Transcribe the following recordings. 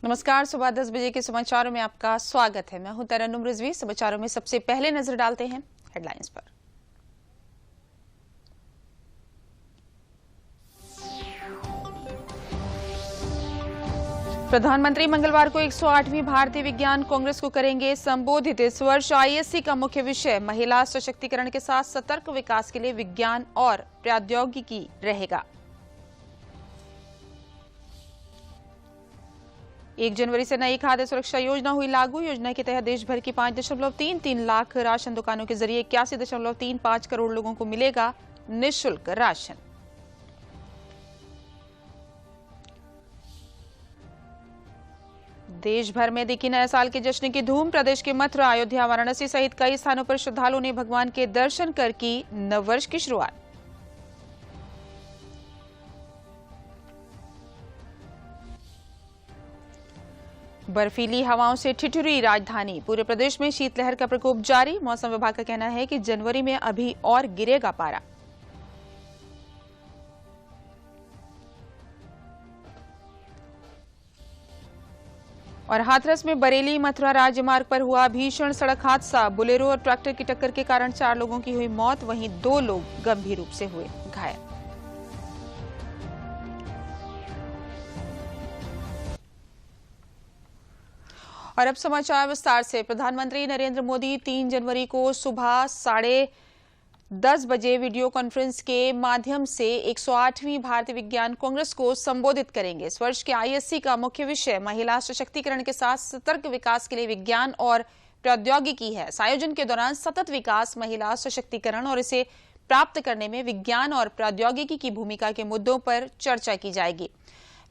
नमस्कार। सुबह 10 बजे के समाचारों में आपका स्वागत है। मैं हूं तरन्नुम रिजवी। समाचारों में सबसे पहले नजर डालते हैं हेडलाइंस पर। प्रधानमंत्री मंगलवार को 108वीं भारतीय विज्ञान कांग्रेस को करेंगे संबोधित। इस वर्ष आईएससी का मुख्य विषय महिला सशक्तिकरण के साथ सतर्क विकास के लिए विज्ञान और प्रौद्योगिकी रहेगा। 1 जनवरी से नई खाद्य सुरक्षा योजना हुई लागू। योजना के तहत देश भर की 5.33 लाख राशन दुकानों के जरिए 81.35 करोड़ लोगों को मिलेगा निःशुल्क राशन। देश भर में दिखी नए साल के जश्न की धूम। प्रदेश के मथुरा, अयोध्या, वाराणसी सहित कई स्थानों पर श्रद्धालुओं ने भगवान के दर्शन कर की नववर्ष की शुरुआत। बर्फीली हवाओं से ठिठुरी राजधानी। पूरे प्रदेश में शीतलहर का प्रकोप जारी। मौसम विभाग का कहना है कि जनवरी में अभी और गिरेगा पारा। और हाथरस में बरेली मथुरा राजमार्ग पर हुआ भीषण सड़क हादसा। बोलेरो और ट्रैक्टर की टक्कर के कारण 4 लोगों की हुई मौत, वहीं 2 लोग गंभीर रूप से हुए घायल। और अब समाचार विस्तार से। प्रधानमंत्री नरेंद्र मोदी 3 जनवरी को सुबह 10:30 बजे वीडियो कॉन्फ्रेंस के माध्यम से 108वीं भारतीय विज्ञान कांग्रेस को संबोधित करेंगे। इस वर्ष के आईएससी का मुख्य विषय महिला सशक्तिकरण के साथ सतर्क विकास के लिए विज्ञान और प्रौद्योगिकी है। इस आयोजन के दौरान सतत विकास, महिला सशक्तिकरण और इसे प्राप्त करने में विज्ञान और प्रौद्योगिकी की भूमिका के मुद्दों पर चर्चा की जाएगी।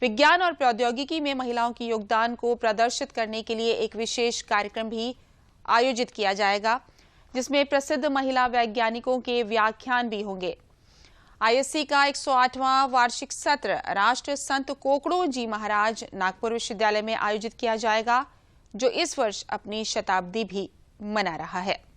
विज्ञान और प्रौद्योगिकी में महिलाओं के योगदान को प्रदर्शित करने के लिए एक विशेष कार्यक्रम भी आयोजित किया जाएगा, जिसमें प्रसिद्ध महिला वैज्ञानिकों के व्याख्यान भी होंगे। आईएससी का 108वां वार्षिक सत्र राष्ट्र संत कोकड़ो जी महाराज नागपुर विश्वविद्यालय में आयोजित किया जाएगा, जो इस वर्ष अपनी शताब्दी भी मना रहा है।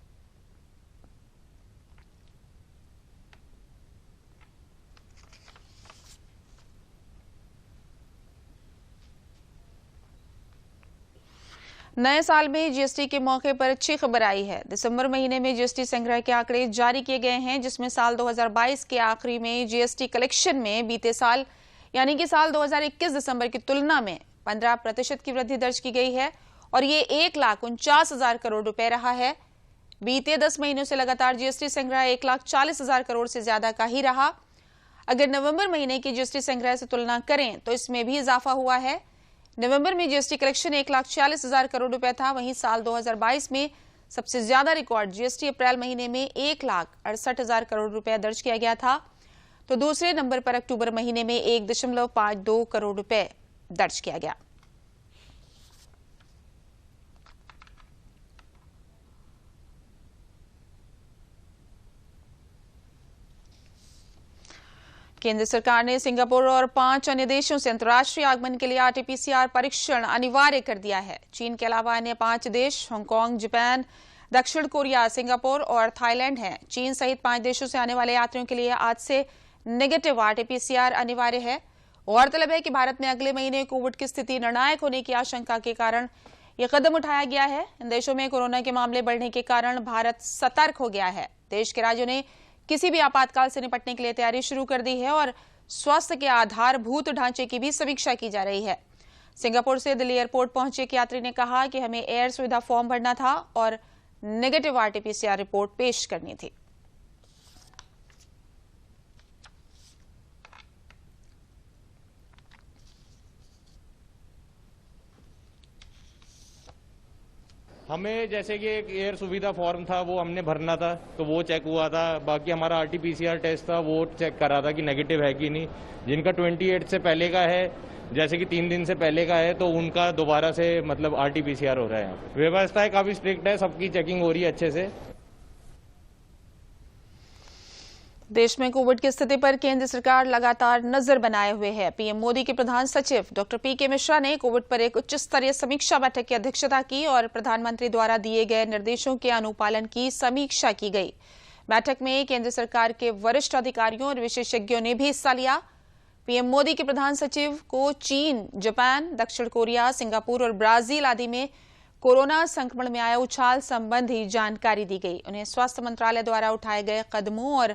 नए साल में जीएसटी के मौके पर अच्छी खबर आई है। दिसंबर महीने में जीएसटी संग्रह के आंकड़े जारी किए गए हैं, जिसमें साल 2022 के आखिरी में जीएसटी कलेक्शन में बीते साल यानी कि साल 2021 दिसंबर की तुलना में 15% की वृद्धि दर्ज की गई है और ये 1,49,000 करोड़ रुपए रहा है। बीते 10 महीनों से लगातार जीएसटी संग्रह 1,40,000 करोड़ से ज्यादा का ही रहा। अगर नवंबर महीने की जीएसटी संग्रह से तुलना करें तो इसमें भी इजाफा हुआ है। नवंबर में जीएसटी कलेक्शन 1,40,000 करोड़ रुपए था। वहीं साल 2022 में सबसे ज्यादा रिकॉर्ड जीएसटी अप्रैल महीने में 1,68,000 करोड़ रुपए दर्ज किया गया था, तो दूसरे नंबर पर अक्टूबर महीने में 1.52 करोड़ रुपए दर्ज किया गया। केंद्र सरकार ने सिंगापुर और 5 अन्य देशों से अंतर्राष्ट्रीय आगमन के लिए आरटी-पीसीआर परीक्षण अनिवार्य कर दिया है। चीन के अलावा अन्य 5 देश हांगकांग, जापान, दक्षिण कोरिया, सिंगापुर और थाईलैंड हैं। चीन सहित 5 देशों से आने वाले यात्रियों के लिए आज से नेगेटिव आरटी-पीसीआर अनिवार्य है। गौरतलब है कि भारत में अगले महीने कोविड की स्थिति निर्णायक होने की आशंका के कारण यह कदम उठाया गया है। इन देशों में कोरोना के मामले बढ़ने के कारण भारत सतर्क हो गया है। देश के राज्यों ने किसी भी आपातकाल से निपटने के लिए तैयारी शुरू कर दी है और स्वास्थ्य के आधारभूत ढांचे की भी समीक्षा की जा रही है। सिंगापुर से दिल्ली एयरपोर्ट पहुंचे एक यात्री ने कहा कि हमें एयर सुविधा फॉर्म भरना था और नेगेटिव आरटी-पीसीआर रिपोर्ट पेश करनी थी। हमें जैसे कि एक एयर सुविधा फॉर्म था वो हमने भरना था, तो वो चेक हुआ था। बाकी हमारा आरटी-पीसीआर टेस्ट था, वो चेक करा था कि नेगेटिव है कि नहीं। जिनका 28 से पहले का है, जैसे कि 3 दिन से पहले का है, तो उनका दोबारा से मतलब आरटी-पीसीआर हो रहा है। यहाँ व्यवस्था काफी स्ट्रिक्ट है, सबकी चेकिंग हो रही है अच्छे से। देश में कोविड की स्थिति पर केंद्र सरकार लगातार नजर बनाए हुए है। पीएम मोदी के प्रधान सचिव डॉक्टर पीके मिश्रा ने कोविड पर एक उच्च स्तरीय समीक्षा बैठक की अध्यक्षता की और प्रधानमंत्री द्वारा दिए गए निर्देशों के अनुपालन की समीक्षा की गई। बैठक में केंद्र सरकार के वरिष्ठ अधिकारियों और विशेषज्ञों ने भी हिस्सा लिया। पीएम मोदी के प्रधान सचिव को चीन, जापान, दक्षिण कोरिया, सिंगापुर और ब्राजील आदि में कोरोना संक्रमण में आया उछाल संबंधी जानकारी दी गई। उन्हें स्वास्थ्य मंत्रालय द्वारा उठाए गए कदमों और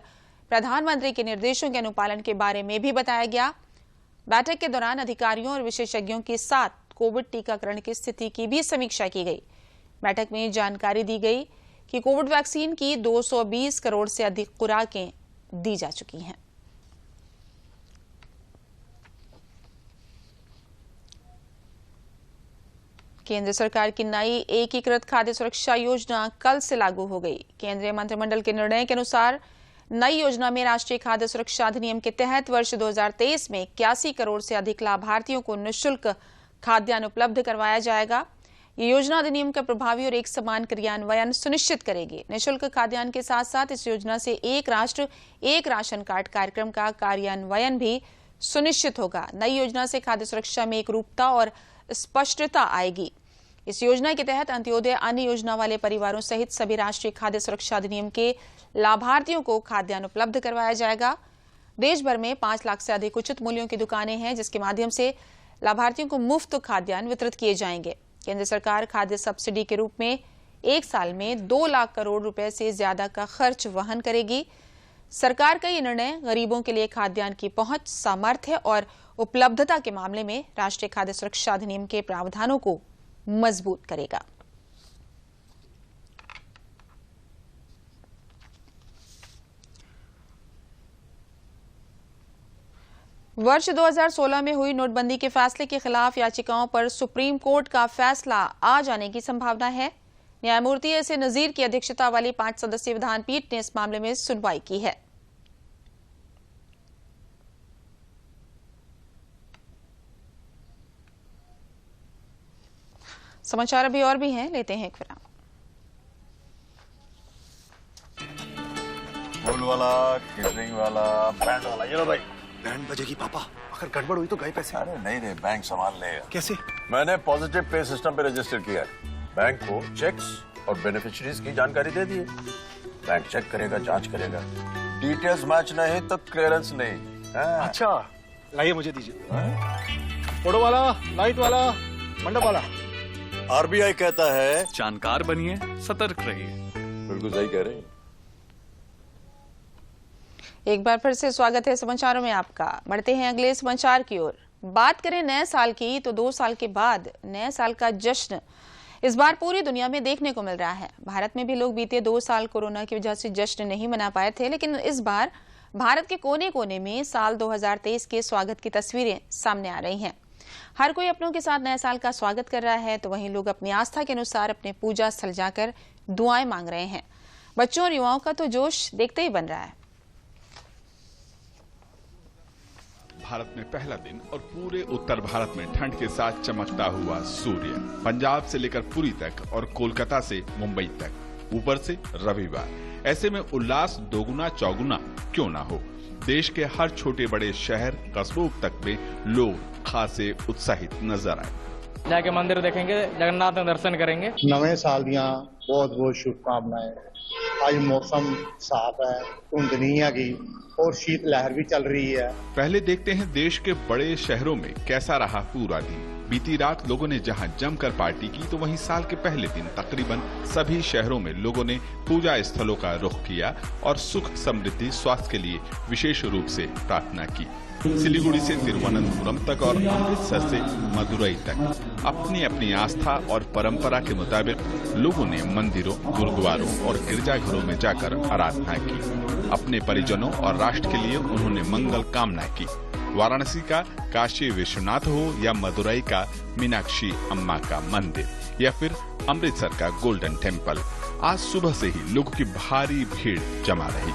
प्रधानमंत्री के निर्देशों के अनुपालन के बारे में भी बताया गया। बैठक के दौरान अधिकारियों और विशेषज्ञों के साथ कोविड टीकाकरण की स्थिति की भी समीक्षा की गई। बैठक में जानकारी दी गई कि कोविड वैक्सीन की 220 करोड़ से अधिक खुराकें दी जा चुकी हैं। केंद्र सरकार की नई एकीकृत खाद्य सुरक्षा योजना कल से लागू हो गई। केंद्रीय मंत्रिमंडल के निर्णय के अनुसार नई योजना में राष्ट्रीय खाद्य सुरक्षा अधिनियम के तहत वर्ष 2023 में 81 करोड़ से अधिक लाभार्थियों को निःशुल्क खाद्यान्न उपलब्ध करवाया जाएगा। ये योजना अधिनियम का प्रभावी और एक समान क्रियान्वयन सुनिश्चित करेगी। निःशुल्क खाद्यान्न के साथ साथ इस योजना से एक राष्ट्र एक राशन कार्ड कार्यक्रम का कार्यान्वयन भी सुनिश्चित होगा। नई योजना से खाद्य सुरक्षा में एकरूपता और स्पष्टता आएगी। इस योजना के तहत अंत्योदय अन्य योजना वाले परिवारों सहित सभी राष्ट्रीय खाद्य सुरक्षा अधिनियम के लाभार्थियों को खाद्यान्न उपलब्ध करवाया जाएगा। देश भर में 5 लाख से अधिक उचित मूल्यों की दुकानें हैं, जिसके माध्यम से लाभार्थियों को मुफ्त खाद्यान्न वितरित किए जाएंगे। केंद्र सरकार खाद्य सब्सिडी के रूप में एक साल में 2 लाख करोड़ रुपए से ज्यादा का खर्च वहन करेगी। सरकार का ये निर्णय गरीबों के लिए खाद्यान्न की पहुंच, सामर्थ्य और उपलब्धता के मामले में राष्ट्रीय खाद्य सुरक्षा अधिनियम के प्रावधानों को मजबूत करेगा। वर्ष 2016 में हुई नोटबंदी के फैसले के खिलाफ याचिकाओं पर सुप्रीम कोर्ट का फैसला आ जाने की संभावना है। न्यायमूर्ति एस.ए. नजीर की अध्यक्षता वाली 5 सदस्यीय विधान पीठ ने इस मामले में सुनवाई की है। समाचार अभी और भी हैं, लेते हैं एक विराम। फूल वाला, केटरिंग वाला, बैंड वाला, ये लो भाई। बैंड बजेगी पापा, अगर गड़बड़ हुई तो गए पैसे। अरे नहीं रे, बैंक संभाल लेगा। कैसे? मैंने पॉजिटिव पे सिस्टम पे रजिस्टर किया है। बैंक को चेक्स और बेनिफिशियरीज की जानकारी दे दी है। बैंक चेक करेगा, जांच करेगा, डिटेल्स मैच नहीं तो क्लियरेंस नहीं। अच्छा, लाइए मुझे दीजिए। फोटो वाला, लाइट वाला, मंडप वाला। आरबीआई कहता है जानकार बनिए, सतर्क रहिए। बिल्कुल सही कह रहे हैं। एक बार फिर से स्वागत है समाचारों में आपका। बढ़ते हैं अगले समाचार की ओर। बात करें नए साल की तो 2 साल के बाद नए साल का जश्न इस बार पूरी दुनिया में देखने को मिल रहा है। भारत में भी लोग बीते 2 साल कोरोना की वजह से जश्न नहीं मना पाए थे, लेकिन इस बार भारत के कोने कोने में साल 2023 के स्वागत की तस्वीरें सामने आ रही हैं। हर कोई अपनों के साथ नए साल का स्वागत कर रहा है, तो वहीं लोग अपनी आस्था के अनुसार अपने पूजा स्थल जाकर दुआएं मांग रहे हैं। बच्चों और युवाओं का तो जोश देखते ही बन रहा है। भारत में पहला दिन और पूरे उत्तर भारत में ठंड के साथ चमकता हुआ सूर्य। पंजाब से लेकर पुरी तक और कोलकाता से मुंबई तक, ऊपर से रविवार। ऐसे में उल्लास दोगुना चौगुना क्यों ना हो। देश के हर छोटे बड़े शहर कस्बों तक में लोग खासे उत्साहित नजर आए। जाके मंदिर देखेंगे, जगन्नाथ में दर्शन करेंगे। नवे साल दियां बहुत बहुत शुभकामनाएं। आज मौसम साफ है, धुंध नहीं है और शीत लहर भी चल रही है। पहले देखते हैं देश के बड़े शहरों में कैसा रहा पूरा दिन। बीती रात लोगों ने जहां जमकर पार्टी की, तो वहीं साल के पहले दिन तकरीबन सभी शहरों में लोगों ने पूजा स्थलों का रुख किया और सुख, समृद्धि, स्वास्थ्य के लिए विशेष रूप से प्रार्थना की। सिलीगुड़ी से तिरुवनंतपुरम तक और अमृतसर से मदुरई तक अपनी अपनी आस्था और परंपरा के मुताबिक लोगों ने मंदिरों, गुरुद्वारों और गिरजाघरों में जाकर आराधना की। अपने परिजनों और राष्ट्र के लिए उन्होंने मंगल कामना की। वाराणसी का काशी विश्वनाथ हो या मदुरई का मीनाक्षी अम्मा का मंदिर या फिर अमृतसर का गोल्डन टेम्पल, आज सुबह से ही लोगों की भारी भीड़ जमा रही।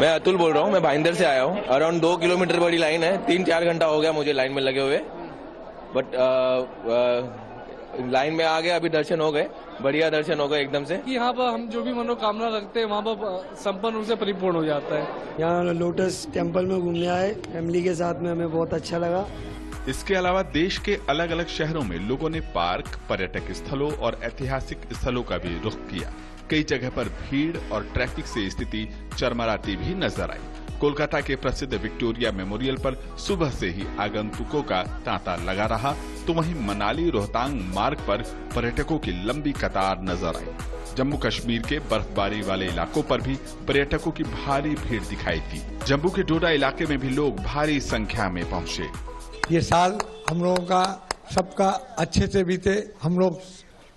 मैं अतुल बोल रहा हूँ, मैं भाईंदर से आया हूँ। अराउंड 2 किलोमीटर बड़ी लाइन है, 3-4 घंटा हो गया मुझे लाइन में लगे हुए, बट लाइन में आ गया, अभी दर्शन हो गए, बढ़िया दर्शन हो गए एकदम से। यहाँ पर हम जो भी मनोकामना रखते हैं वहाँ पर संपन्न रूप से परिपूर्ण हो जाता है। यहाँ लोटस टेम्पल में घूमने आए फैमिली के साथ में, हमें बहुत अच्छा लगा। इसके अलावा देश के अलग अलग शहरों में लोगों ने पार्क, पर्यटक स्थलों और ऐतिहासिक स्थलों का भी रुख किया। कई जगह पर भीड़ और ट्रैफिक से स्थिति चरमराती भी नजर आई। कोलकाता के प्रसिद्ध विक्टोरिया मेमोरियल पर सुबह से ही आगंतुकों का तांता लगा रहा, तो वहीं मनाली रोहतांग मार्ग पर पर्यटकों की लंबी कतार नजर आई। जम्मू कश्मीर के बर्फबारी वाले इलाकों पर भी पर्यटकों की भारी भीड़ दिखाई दी। जम्मू के डोडा इलाके में भी लोग भारी संख्या में पहुंचे। ये साल हम लोगों का सबका अच्छे से बीते, हम लोग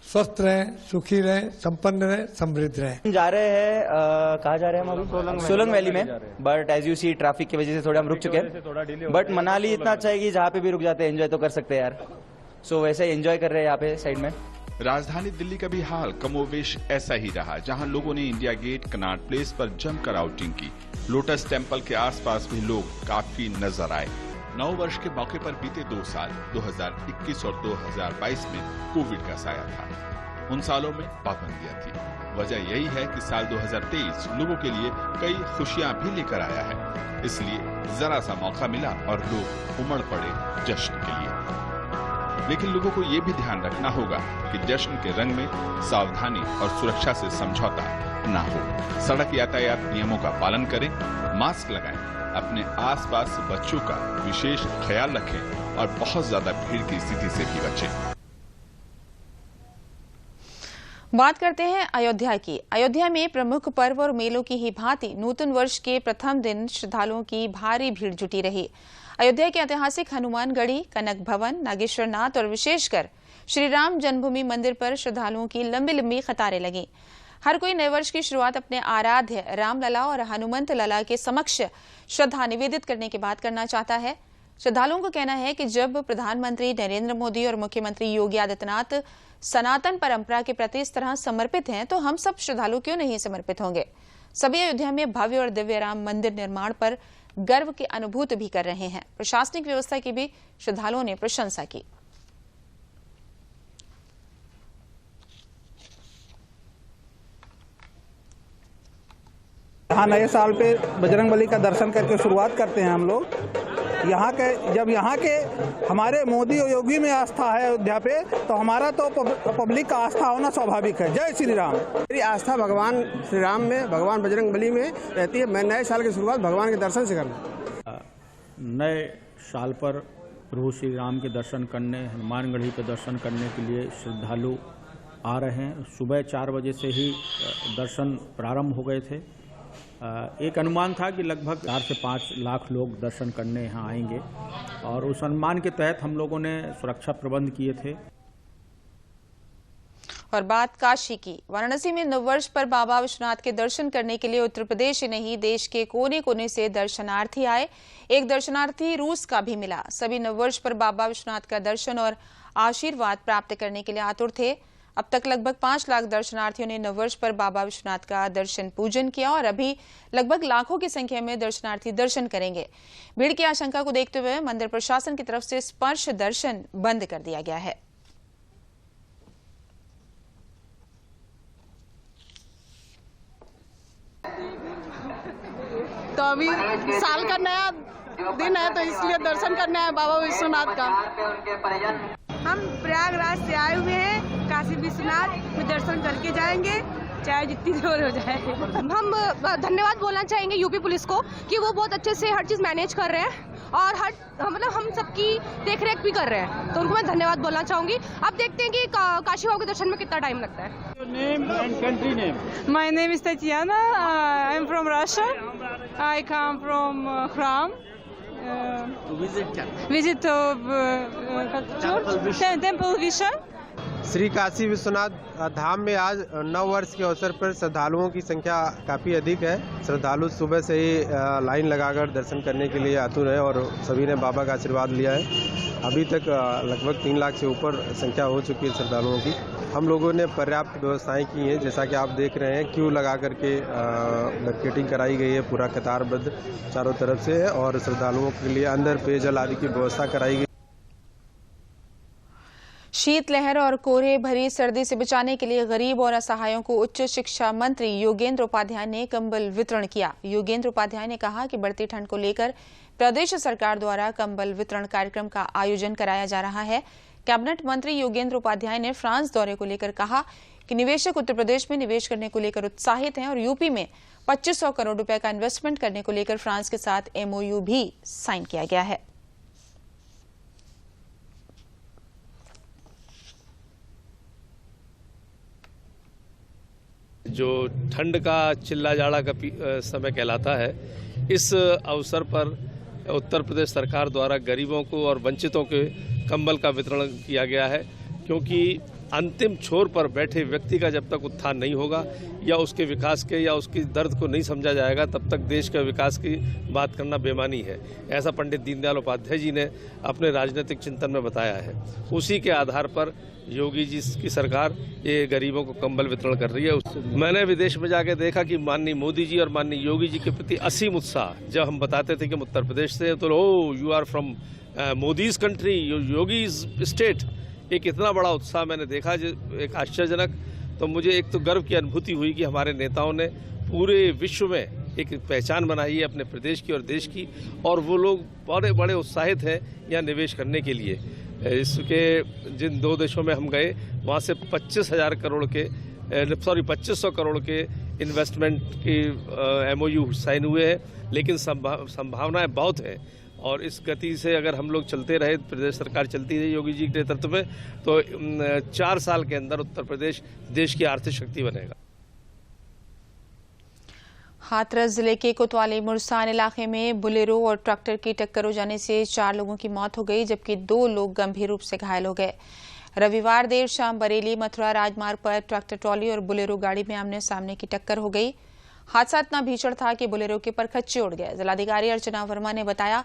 स्वस्थ रहें, सुखी रहें, संपन्न रहें, समृद्ध रहें। जा रहे हैं कहाँ जा रहे हैं हम अभी? सोलंग वैली में, but as you see traffic की वजह से थोड़ा हम रुक चुके हैं। बट मनाली इतना अच्छा है कि जहाँ पे भी रुक जाते हैं एंजॉय तो कर सकते हैं यार। सो वैसे ही एंजॉय कर रहे हैं यहाँ पे साइड में। राजधानी दिल्ली का भी हाल कमोवेश ऐसा ही रहा, जहां लोगों ने इंडिया गेट, कनॉट प्लेस पर जमकर आउटिंग की। लोटस टेम्पल के आसपास भी लोग काफी नजर आए। नव वर्ष के मौके पर बीते 2 साल 2021 और 2022 में कोविड का साया था। उन सालों में पाबंदियां थी। वजह यही है कि साल 2023 लोगों के लिए कई खुशियां भी लेकर आया है, इसलिए जरा सा मौका मिला और लोग उमड़ पड़े जश्न के लिए। लेकिन लोगों को ये भी ध्यान रखना होगा कि जश्न के रंग में सावधानी और सुरक्षा से समझौता न हो। सड़क यातायात नियमों का पालन करें, मास्क लगाएं, अपने आसपास बच्चों का विशेष ख्याल रखें और बहुत ज्यादा भीड़ की स्थिति से भी बचें। बात करते हैं अयोध्या की। अयोध्या में प्रमुख पर्व और मेलों की ही भांति नूतन वर्ष के प्रथम दिन श्रद्धालुओं की भारी भीड़ जुटी रही। अयोध्या के ऐतिहासिक हनुमानगढ़ी, कनक भवन, नागेश्वर नाथ और विशेषकर श्री राम जन्मभूमि मंदिर पर श्रद्धालुओं की लंबी लंबी कतारें लगी। हर कोई नए वर्ष की शुरुआत अपने आराध्य रामलला और हनुमंत लला के समक्ष श्रद्धा निवेदित करने के बाद करना चाहता है। श्रद्धालुओं का कहना है कि जब प्रधानमंत्री नरेंद्र मोदी और मुख्यमंत्री योगी आदित्यनाथ सनातन परंपरा के प्रति इस तरह समर्पित हैं, तो हम सब श्रद्धालु क्यों नहीं समर्पित होंगे। सभी अयोध्या में भव्य और दिव्य राम मंदिर निर्माण पर गर्व की अनुभूति भी कर रहे हैं। प्रशासनिक व्यवस्था की भी श्रद्धालुओं ने प्रशंसा की। यहाँ नए साल पे बजरंगबली का दर्शन करके शुरुआत करते हैं हम लोग। यहाँ के हमारे मोदी और योगी में आस्था है अयोध्या पे, तो हमारा तो पब्लिक का आस्था होना स्वाभाविक है। जय श्री राम। मेरी आस्था भगवान श्री राम में, भगवान बजरंगबली में रहती है। मैं नए साल की शुरुआत भगवान के दर्शन से करना। नए साल पर प्रभु श्री राम के दर्शन करने, हनुमानगढ़ी के दर्शन करने के लिए श्रद्धालु आ रहे हैं। सुबह 4 बजे से ही दर्शन प्रारंभ हो गए थे। एक अनुमान था कि लगभग 4 से 5 लाख लोग दर्शन करने यहाँ आएंगे और उस अनुमान के तहत हम लोगों ने सुरक्षा प्रबंध किए थे। और बात काशी की। वाराणसी में नववर्ष पर बाबा विश्वनाथ के दर्शन करने के लिए उत्तर प्रदेश ही नहीं, देश के कोने कोने से दर्शनार्थी आए। एक दर्शनार्थी रूस का भी मिला। सभी नववर्ष पर बाबा विश्वनाथ का दर्शन और आशीर्वाद प्राप्त करने के लिए आतुर थे। अब तक लगभग 5 लाख दर्शनार्थियों ने नववर्ष पर बाबा विश्वनाथ का दर्शन पूजन किया और अभी लगभग लाखों की संख्या में दर्शनार्थी दर्शन करेंगे। भीड़ की आशंका को देखते हुए मंदिर प्रशासन की तरफ से स्पर्श दर्शन बंद कर दिया गया है। तो अभी साल का नया दिन है, तो इसलिए दर्शन करने आए बाबा विश्वनाथ का। हम प्रयागराज से आए हुए हैं, काशी विश्वनाथ में दर्शन करके जाएंगे, चाहे जितनी देर हो जाए। हम धन्यवाद बोलना चाहेंगे यूपी पुलिस को कि वो बहुत अच्छे से हर चीज़ मैनेज कर रहे हैं और मतलब हम सबकी देखरेख भी कर रहे हैं, तो उनको मैं धन्यवाद बोलना चाहूँगी। अब देखते हैं कि काशी बाबा के दर्शन में कितना टाइम लगता है। Name and country name. My name is Tatiana. I'm from Russia. I come from Khram. Visit of Temple Visha. Shri Kashi Vishwanath Dham में आज नव वर्ष के अवसर पर श्रद्धालुओं की संख्या काफ़ी अधिक है। श्रद्धालु सुबह से ही लाइन लगाकर दर्शन करने के लिए आतुर हैं और सभी ने बाबा का आशीर्वाद लिया है। अभी तक लगभग 3 लाख से ऊपर संख्या हो चुकी है श्रद्धालुओं की। हम लोगों ने पर्याप्त व्यवस्थाएं की हैं, जैसा कि आप देख रहे हैं क्यू लगा करके मार्केटिंग कराई गई है, पूरा कतारबद्ध चारों तरफ से है और श्रद्धालुओं के लिए अंदर पेयजल आदि की व्यवस्था कराई गई। शीतलहर और कोहरे भरी सर्दी से बचाने के लिए गरीब और असहायों को उच्च शिक्षा मंत्री योगेंद्र उपाध्याय ने कंबल वितरण किया। योगेंद्र उपाध्याय ने कहा कि बढ़ती ठंड को लेकर प्रदेश सरकार द्वारा कंबल वितरण कार्यक्रम का आयोजन कराया जा रहा है। कैबिनेट मंत्री योगेंद्र उपाध्याय ने फ्रांस दौरे को लेकर कहा कि निवेशक उत्तर प्रदेश में निवेश करने को लेकर उत्साहित हैं और यूपी में 2500 करोड़ रुपए का इन्वेस्टमेंट करने को लेकर फ्रांस के साथ MOU भी साइन किया गया है। जो ठंड का चिल्ला जाड़ा का समय कहलाता है, इस अवसर पर उत्तर प्रदेश सरकार द्वारा गरीबों को और वंचितों के कंबल का वितरण किया गया है, क्योंकि अंतिम छोर पर बैठे व्यक्ति का जब तक उत्थान नहीं होगा या उसके विकास के या उसकी दर्द को नहीं समझा जाएगा, तब तक देश के विकास की बात करना बेमानी है। ऐसा पंडित दीनदयाल उपाध्याय जी ने अपने राजनीतिक चिंतन में बताया है। उसी के आधार पर योगी जी की सरकार ये गरीबों को कंबल वितरण कर रही है। मैंने विदेश में जाके देखा कि माननीय मोदी जी और माननीय योगी जी के प्रति असीम उत्साह। जब हम बताते थे कि हम उत्तर प्रदेश से, तो oh you are from Modi's country, Yogi's state, एक इतना बड़ा उत्साह मैंने देखा, एक आश्चर्यजनक। तो मुझे एक तो गर्व की अनुभूति हुई कि हमारे नेताओं ने पूरे विश्व में एक पहचान बनाई है अपने प्रदेश की और देश की, और वो लोग बड़े बड़े उत्साहित हैं यहाँ निवेश करने के लिए। इसके जिन 2 देशों में हम गए, वहाँ से 2500 करोड़ के इन्वेस्टमेंट की MOU साइन हुए हैं, लेकिन संभावनाएं बहुत हैं। और इस गति से अगर हम लोग चलते रहे, प्रदेश सरकार चलती रही योगी जी के नेतृत्व में, तो 4 साल के अंदर उत्तर प्रदेश देश की आर्थिक शक्ति बनेगा। हाथरस जिले के कोतवाली मुरसान इलाके में बोलेरो और ट्रैक्टर की टक्कर हो जाने से 4 लोगों की मौत हो गई, जबकि 2 लोग गंभीर रूप से घायल हो गए। रविवार देर शाम बरेली मथुरा राजमार्ग पर ट्रैक्टर ट्रॉली और बोलेरो गाड़ी में आमने सामने की टक्कर हो गई। हादसा इतना भीषण था कि बोलेरो के परखच्चे उड़ गए। जिलाधिकारी अर्चना वर्मा ने बताया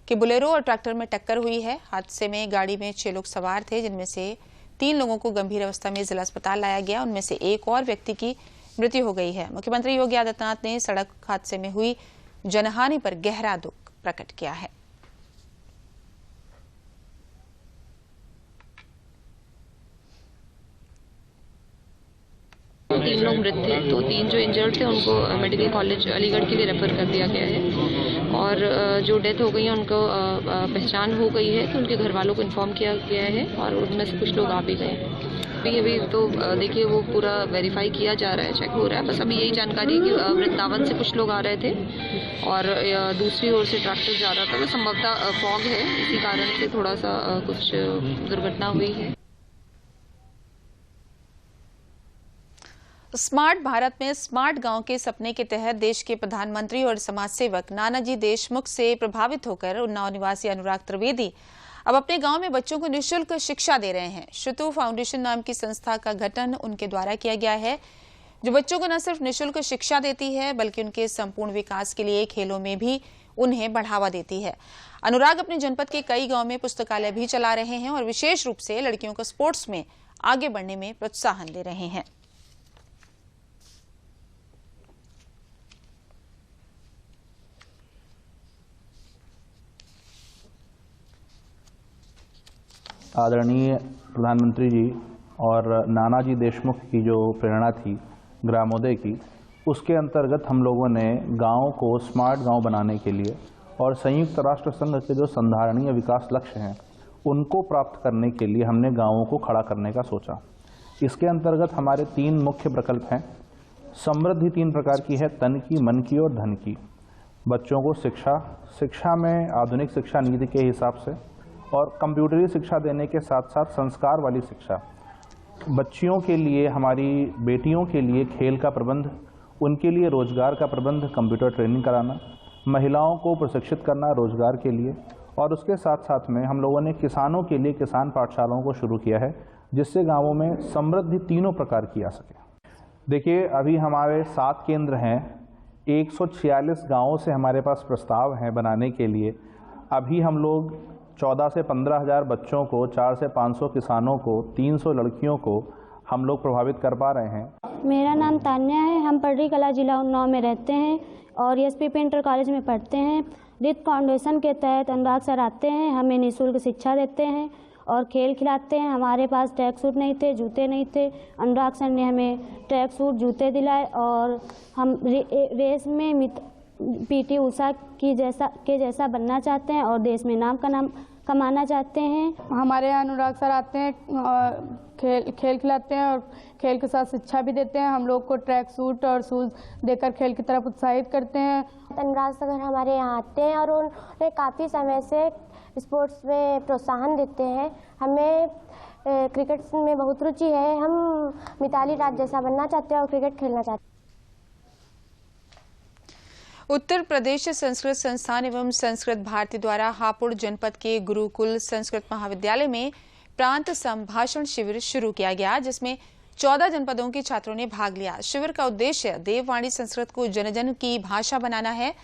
कि बोलेरो और ट्रैक्टर में टक्कर हुई है। हादसे में गाड़ी में 6 लोग सवार थे, जिनमें से 3 लोगों को गंभीर अवस्था में जिला अस्पताल लाया गया। उनमें से एक और व्यक्ति की मृत्यु हो गई है। मुख्यमंत्री योगी आदित्यनाथ ने सड़क हादसे में हुई जनहानि पर गहरा दुख प्रकट किया है। तीन लोग मृत थे, तो 3 जो इंजर्ड थे उनको मेडिकल कॉलेज अलीगढ़ के लिए रेफर कर दिया गया है, और जो डेथ हो गई है उनको पहचान हो गई है, तो उनके घर वालों को इन्फॉर्म किया गया है, और उनमें से कुछ लोग आ भी गए। अभी तो देखिए वो पूरा वेरीफाई किया जा रहा है, चेक हो रहा है। बस अभी यही जानकारी कि वृंदावन से कुछ लोग आ रहे थे और दूसरी ओर से ट्रैक्टर जा रहा था, तो संभवतः फॉग है, इसी कारण से थोड़ा सा कुछ दुर्घटना हुई है। स्मार्ट भारत में स्मार्ट गांव के सपने के तहत देश के प्रधानमंत्री और समाज सेवक नानाजी देशमुख से प्रभावित होकर उन्नाव निवासी अनुराग त्रिवेदी अब अपने गांव में बच्चों को निःशुल्क शिक्षा दे रहे हैं। श्रुतु फाउंडेशन नाम की संस्था का गठन उनके द्वारा किया गया है, जो बच्चों को न सिर्फ निःशुल्क शिक्षा देती है, बल्कि उनके संपूर्ण विकास के लिए खेलों में भी उन्हें बढ़ावा देती है। अनुराग अपने जनपद के कई गाँव में पुस्तकालय भी चला रहे हैं और विशेष रूप से लड़कियों को स्पोर्ट्स में आगे बढ़ने में प्रोत्साहन दे रहे हैं। आदरणीय प्रधानमंत्री जी और नानाजी देशमुख की जो प्रेरणा थी ग्रामोदय की, उसके अंतर्गत हम लोगों ने गांव को स्मार्ट गांव बनाने के लिए और संयुक्त राष्ट्र संघ के जो संधारणीय विकास लक्ष्य हैं उनको प्राप्त करने के लिए हमने गांवों को खड़ा करने का सोचा। इसके अंतर्गत हमारे 3 मुख्य प्रकल्प हैं। समृद्धि 3 प्रकार की है, तन की, मन की और धन की। बच्चों को शिक्षा में आधुनिक शिक्षा नीति के हिसाब से और कंप्यूटरी शिक्षा देने के साथ साथ संस्कार वाली शिक्षा। बच्चियों के लिए, हमारी बेटियों के लिए खेल का प्रबंध, उनके लिए रोजगार का प्रबंध, कंप्यूटर ट्रेनिंग कराना, महिलाओं को प्रशिक्षित करना रोजगार के लिए, और उसके साथ साथ में हम लोगों ने किसानों के लिए किसान पाठशालाओं को शुरू किया है, जिससे गाँवों में समृद्धि 3 प्रकार की आ सके। देखिए, अभी हमारे 7 केंद्र हैं, 146 गाँवों से हमारे पास प्रस्ताव हैं बनाने के लिए। अभी हम लोग 14 से 15 हज़ार बच्चों को, 4 से 500 किसानों को, 300 लड़कियों को हम लोग प्रभावित कर पा रहे हैं। मेरा नाम तान्या है, हम पडरी कला जिला उन्नाव में रहते हैं और SPP इंटर कॉलेज में पढ़ते हैं। रित फाउंडेशन के तहत अनुराग सर आते हैं, हमें निःशुल्क शिक्षा देते हैं और खेल खिलाते हैं। हमारे पास ट्रैक सूट नहीं थे, जूते नहीं थे, अनुराग सर ने हमें ट्रैक सूट, जूते दिलाए और हम रेस में PT उषा के जैसा बनना चाहते हैं और देश में नाम कमाना चाहते हैं। हमारे यहाँ अनुराग सर आते हैं, खेल खिलाते हैं और खेल के साथ शिक्षा भी देते हैं। हम लोग को ट्रैक सूट और शूज़ देकर खेल की तरफ उत्साहित करते हैं। अनुराग सर हमारे यहाँ आते हैं और उन्हें काफ़ी समय से स्पोर्ट्स में प्रोत्साहन देते हैं। हमें क्रिकेट में बहुत रुचि है। हम मिताली राज जैसा बनना चाहते हैं और क्रिकेट खेलना चाहते हैं। उत्तर प्रदेश संस्कृत संस्थान एवं संस्कृत भारती द्वारा हापुड़ जनपद के गुरुकुल संस्कृत महाविद्यालय में प्रांत संभाषण शिविर शुरू किया गया, जिसमें 14 जनपदों के छात्रों ने भाग लिया। शिविर का उद्देश्य देववाणी संस्कृत को जन जन की भाषा बनाना है।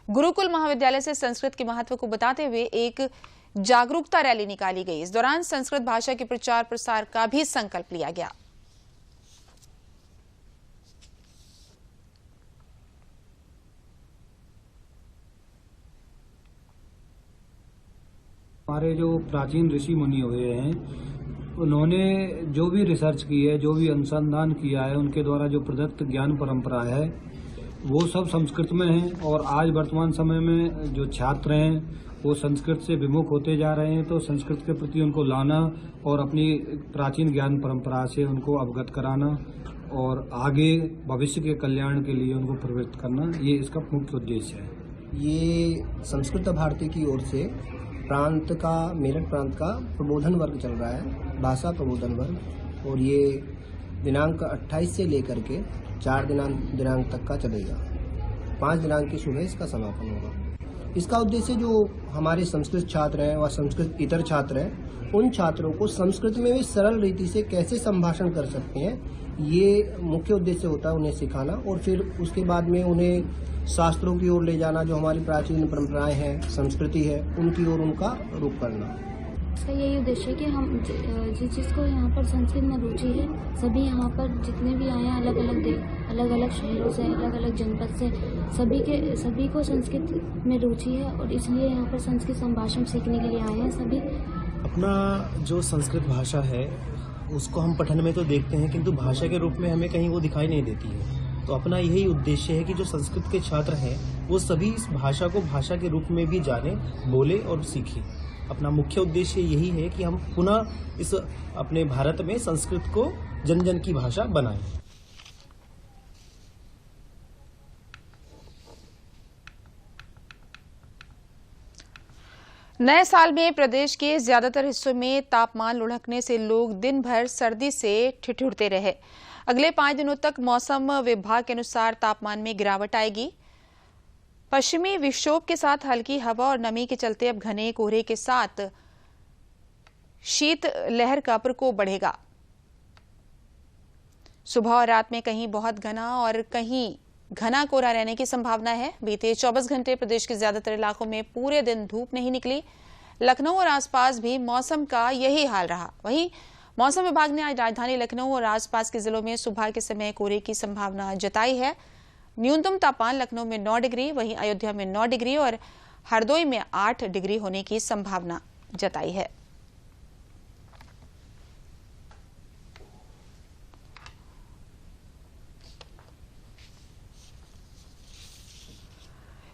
गुरुकुल महाविद्यालय से संस्कृत के महत्व को बताते हुए एक जागरूकता रैली निकाली गई। इस दौरान संस्कृत भाषा के प्रचार प्रसार का भी संकल्प लिया गया। हमारे जो प्राचीन ऋषि मुनि हुए हैं, उन्होंने जो भी रिसर्च की है, जो भी अनुसंधान किया है, उनके द्वारा जो प्रदत्त ज्ञान परंपरा है वो सब संस्कृत में है। और आज वर्तमान समय में जो छात्र हैं वो संस्कृत से विमुख होते जा रहे हैं, तो संस्कृत के प्रति उनको लाना और अपनी प्राचीन ज्ञान परंपरा से उनको अवगत कराना और आगे भविष्य के कल्याण के लिए उनको प्रवृत्त करना, ये इसका मुख्य उद्देश्य है। ये संस्कृत भारती की ओर से प्रांत का, मेरठ प्रांत का प्रबोधन वर्ग चल रहा है, भाषा प्रबोधन वर्ग, और ये दिनांक 28 से लेकर के 4 दिनांक तक का चलेगा। 5 दिनांक की सुबह इसका समापन होगा। इसका उद्देश्य जो हमारे संस्कृत छात्र हैं व संस्कृत इतर छात्र हैं, उन छात्रों को संस्कृत में भी सरल रीति से कैसे संभाषण कर सकते हैं, ये मुख्य उद्देश्य होता है, उन्हें सिखाना। और फिर उसके बाद में उन्हें शास्त्रों की ओर ले जाना, जो हमारी प्राचीन परंपराएं हैं, संस्कृति है, उनकी ओर उनका रुख करना। इसका यही उद्देश्य है कि हम जिसको यहाँ पर संस्कृत में रुचि है, सभी यहाँ पर जितने भी आए हैं अलग अलग शहरों से, अलग अलग जनपद से, सभी को संस्कृत में रुचि है और इसलिए यहाँ पर संस्कृत संभाषण सीखने के लिए आए हैं सभी। अपना जो संस्कृत भाषा है उसको हम पठन में तो देखते हैं, किंतु भाषा के रूप में हमें कहीं वो दिखाई नहीं देती है। तो अपना यही उद्देश्य है कि जो संस्कृत के छात्र हैं वो सभी इस भाषा को भाषा के रूप में भी जाने, बोले और सीखें। अपना मुख्य उद्देश्य यही है कि हम पुनः इस अपने भारत में संस्कृत को जन जन की भाषा बनाएं। नए साल में प्रदेश के ज्यादातर हिस्सों में तापमान लुढ़कने से लोग दिन भर सर्दी से ठिठुरते रहे। अगले 5 दिनों तक मौसम विभाग के अनुसार तापमान में गिरावट आएगी। पश्चिमी विक्षोभ के साथ हल्की हवा और नमी के चलते अब घने कोहरे के साथ शीत लहर का प्रकोप बढ़ेगा। सुबह और रात में कहीं बहुत घना और कहीं घना कोहरा रहने की संभावना है। बीते 24 घंटे प्रदेश के ज्यादातर इलाकों में पूरे दिन धूप नहीं निकली। लखनऊ और आसपास भी मौसम का यही हाल रहा। वहीं मौसम विभाग ने आज राजधानी लखनऊ और आसपास के जिलों में सुबह के समय कोहरे की संभावना जताई है। न्यूनतम तापमान लखनऊ में 9 डिग्री, वहीं अयोध्या में 9 डिग्री और हरदोई में 8 डिग्री होने की संभावना जताई है।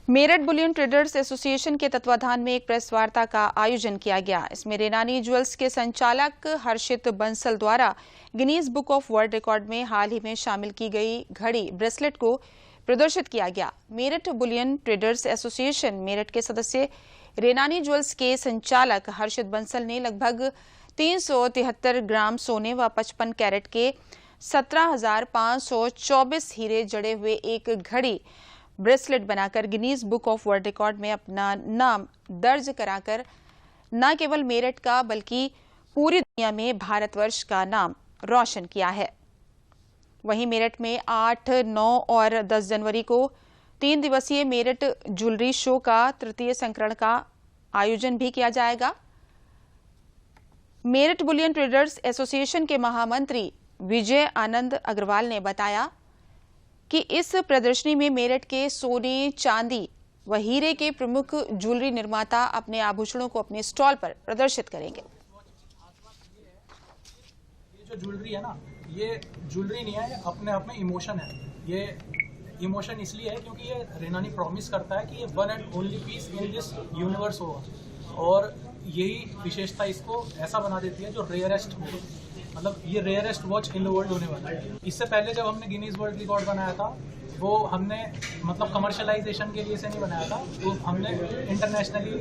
मेरठ बुलियन ट्रेडर्स एसोसिएशन के तत्वाधान में एक प्रेस वार्ता का आयोजन किया गया। इसमें रेनानी ज्वेल्स के संचालक हर्षित बंसल द्वारा Guinness book of world record में हाल ही में शामिल की गई घड़ी ब्रेसलेट को प्रदर्शित किया गया। Meerut Boolean traders association Meerut के सदस्य रेनानी ज्वेल्स के संचालक हर्षित बंसल ने लगभग 373 ग्राम सोने व 55 कैरेट के 17,524 हीरे जड़े हुए एक घड़ी ब्रेसलेट बनाकर Guinness book of world record में अपना नाम दर्ज कराकर न केवल मेरठ का बल्कि पूरी दुनिया में भारतवर्ष का नाम रोशन किया है। वहीं मेरठ में 8, 9 और 10 जनवरी को 3 दिवसीय मेरठ ज्वेलरी शो का तृतीय संस्करण का आयोजन भी किया जाएगा। मेरठ बुलियन ट्रेडर्स एसोसिएशन के महामंत्री विजय आनंद अग्रवाल ने बताया कि इस प्रदर्शनी में मेरठ के सोने, चांदी व हीरे के प्रमुख ज्वेलरी निर्माता अपने आभूषणों को अपने स्टॉल पर प्रदर्शित करेंगे। ये जो ज्वेलरी है ना, ये ज्वेलरी नहीं है, अपने आप में इमोशन है। ये इमोशन इसलिए है क्योंकि ये रेनानी प्रॉमिस करता है कि ये one and only piece in this universe होगा। और यही विशेषता इसको ऐसा बना देती है जो रेयरेस्ट हो, मतलब ये rarest watch in the world होने वाला है। इससे पहले जब हमने गिनीज वर्ल्ड रिकॉर्ड बनाया था वो हमने मतलब कमर्शलाइजेशन के लिए से नहीं बनाया था, तो हमने इंटरनेशनली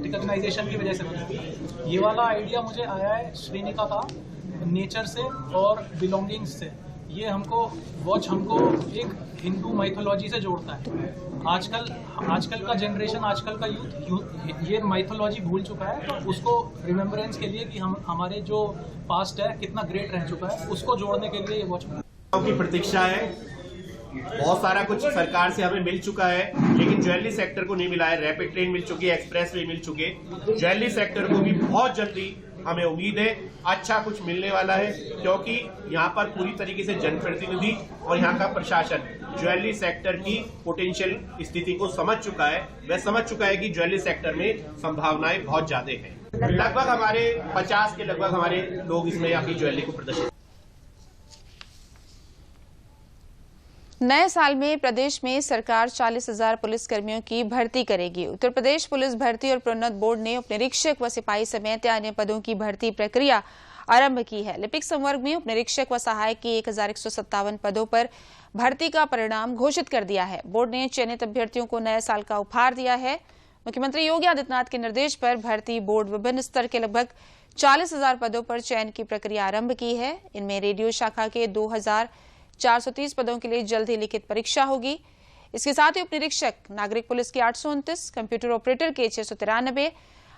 रिकॉग्नाइजेशन की वजह से बनाया था। ये वाला आइडिया मुझे आया है श्रीनिका का, नेचर से और बिलोंगिंग्स से। ये वॉच हमको एक हिंदू माइथोलॉजी से जोड़ता है। आजकल का जनरेशन, आजकल का यूथ ये माइथोलॉजी भूल चुका है, तो उसको रिमेम्बरेंस के लिए कि हमारे जो पास्ट है कितना ग्रेट रह चुका है, उसको जोड़ने के लिए ये वॉच की प्रतीक्षा है। बहुत सारा कुछ सरकार से हमें मिल चुका है, लेकिन ज्वेलरी सेक्टर को नहीं मिला है। रैपिड ट्रेन मिल चुकी है, एक्सप्रेस वे मिल चुके, ज्वेलरी सेक्टर को भी बहुत जल्दी हमें उम्मीद है अच्छा कुछ मिलने वाला है, क्योंकि यहाँ पर पूरी तरीके से जनप्रतिनिधि और यहाँ का प्रशासन ज्वेलरी सेक्टर की पोटेंशियल स्थिति को समझ चुका है। वह समझ चुका है कि ज्वेलरी सेक्टर में संभावनाएं बहुत ज्यादा हैं। लगभग हमारे 50 के लगभग हमारे लोग इसमें अपनी ज्वेलरी को प्रदर्शित। नए साल में प्रदेश में सरकार 40,000 पुलिसकर्मियों की भर्ती करेगी। उत्तर प्रदेश पुलिस भर्ती और प्रोन्नत बोर्ड ने उप निरीक्षक व सिपाही समेत अन्य पदों की भर्ती प्रक्रिया आरंभ की है। लिपिक संवर्ग में उप निरीक्षक व सहायक की 1157 पदों पर भर्ती का परिणाम घोषित कर दिया है। बोर्ड ने चयनित अभ्यर्थियों को नए साल का उपहार दिया है। मुख्यमंत्री योगी आदित्यनाथ के निर्देश पर भर्ती बोर्ड विभिन्न स्तर के लगभग 40,000 पदों पर चयन की प्रक्रिया आरंभ की है। इनमें रेडियो शाखा के 2,430 पदों के लिए जल्द ही लिखित परीक्षा होगी। इसके साथ ही उप निरीक्षक नागरिक पुलिस के 829, कंप्यूटर ऑपरेटर के 693,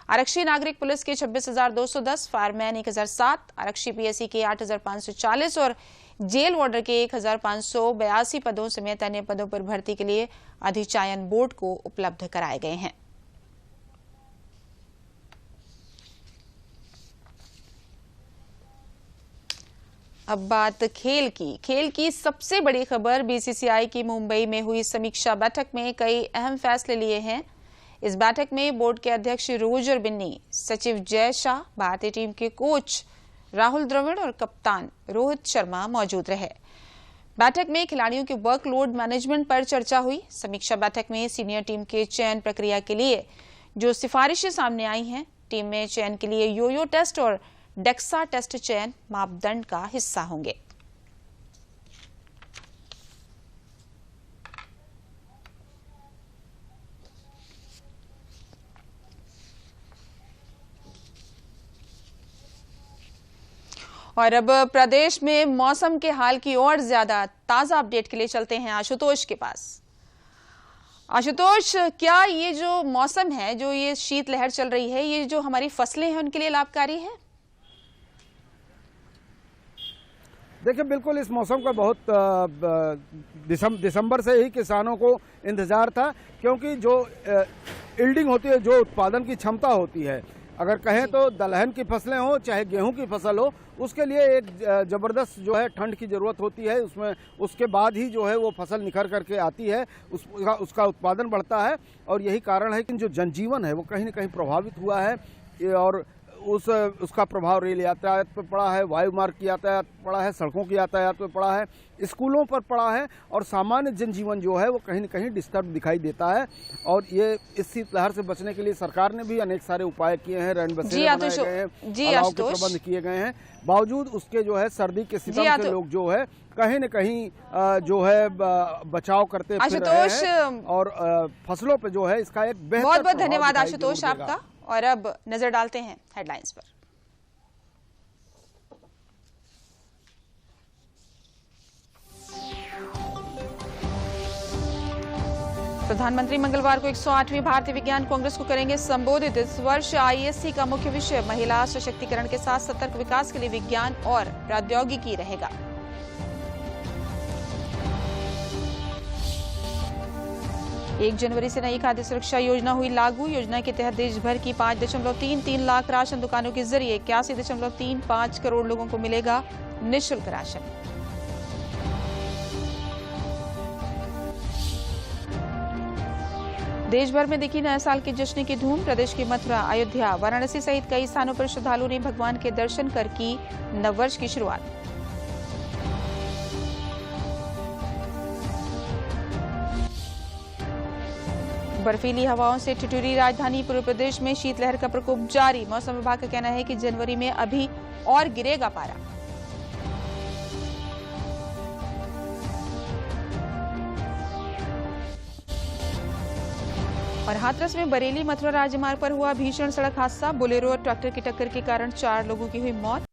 आरक्षी नागरिक पुलिस के 26,210, फायरमैन 1,007, आरक्षी पीएससी के 8,540 और जेल वार्डर के 1,582 पदों समेत अन्य पदों पर भर्ती के लिए अधिचयन बोर्ड को उपलब्ध कराए गए हैं। अब बात खेल की सबसे बड़ी खबर बीसीसीआई की मुंबई में हुई समीक्षा बैठक में कई अहम फैसले लिए हैं। इस बैठक में बोर्ड के अध्यक्ष रोजर बिन्नी, सचिव जय शाह, भारतीय टीम के कोच राहुल द्रविड़ और कप्तान रोहित शर्मा मौजूद रहे। बैठक में खिलाड़ियों के वर्कलोड मैनेजमेंट पर चर्चा हुई। समीक्षा बैठक में सीनियर टीम के चयन प्रक्रिया के लिए जो सिफारिशें सामने आई हैं, टीम में चयन के लिए योयो टेस्ट और डेक्सा टेस्ट चयन मापदंड का हिस्सा होंगे। और अब प्रदेश में मौसम के हाल की और ज्यादा ताजा अपडेट के लिए चलते हैं आशुतोष के पास। आशुतोष, क्या ये जो मौसम है, जो ये शीतलहर चल रही है, ये जो हमारी फसलें हैं उनके लिए लाभकारी है? देखिए, बिल्कुल इस मौसम का बहुत दिसंबर से ही किसानों को इंतजार था, क्योंकि जो यील्डिंग होती है, जो उत्पादन की क्षमता होती है, अगर कहें तो दलहन की फसलें हो चाहे गेहूं की फसल हो, उसके लिए एक ज़बरदस्त जो है ठंड की ज़रूरत होती है। उसके बाद ही जो है वो फसल निखर करके आती है, उसका उत्पादन बढ़ता है। और यही कारण है कि जो जनजीवन है वो कहीं न कहीं प्रभावित हुआ है और उसका प्रभाव रेल यातायात पर पड़ा है, वायु मार्ग की यातायात पड़ा है, सड़कों की यातायात पर पड़ा है, स्कूलों पर पड़ा है और सामान्य जनजीवन जो है वो कहीं न कहीं डिस्टर्ब दिखाई देता है। और ये इस शीतलहर से बचने के लिए सरकार ने भी अनेक सारे उपाय किए हैं, रैन बसेरे बनाए गए हैं, अलाव के प्रबंध किए गए हैं। बावजूद उसके जो है सर्दी के सितम से लोग जो है कहीं न कहीं जो है बचाव करते फिर रहे हैं और फसलों पे जो है इसका एक बेहतर बहुत बहुत धन्यवाद आशुतोष आपका। और अब नजर डालते हैं हेडलाइंस पर। प्रधानमंत्री मंगलवार को 108वीं भारतीय विज्ञान कांग्रेस को करेंगे संबोधित। इस वर्ष आईएससी का मुख्य विषय महिला सशक्तिकरण के साथ सतर्क विकास के लिए विज्ञान और प्रौद्योगिकी रहेगा। एक जनवरी से नई खाद्य सुरक्षा योजना हुई लागू। योजना के तहत देश भर की 5.33 लाख राशन दुकानों के जरिए 81.35 करोड़ लोगों को मिलेगा निःशुल्क राशन। देश भर में दिखी नए साल के जश्न की धूम। प्रदेश की मथुरा, अयोध्या, वाराणसी सहित कई स्थानों पर श्रद्धालुओं ने भगवान के दर्शन कर की नववर्ष की शुरुआत। बर्फीली हवाओं से ठिठुरी राजधानी पूर्व प्रदेश में शीतलहर का प्रकोप जारी। मौसम विभाग का कहना है कि जनवरी में अभी और गिरेगा पारा। और हाथरस में बरेली मथुरा राजमार्ग पर हुआ भीषण सड़क हादसा। बोलेरो और ट्रैक्टर की टक्कर के कारण 4 लोगों की हुई मौत।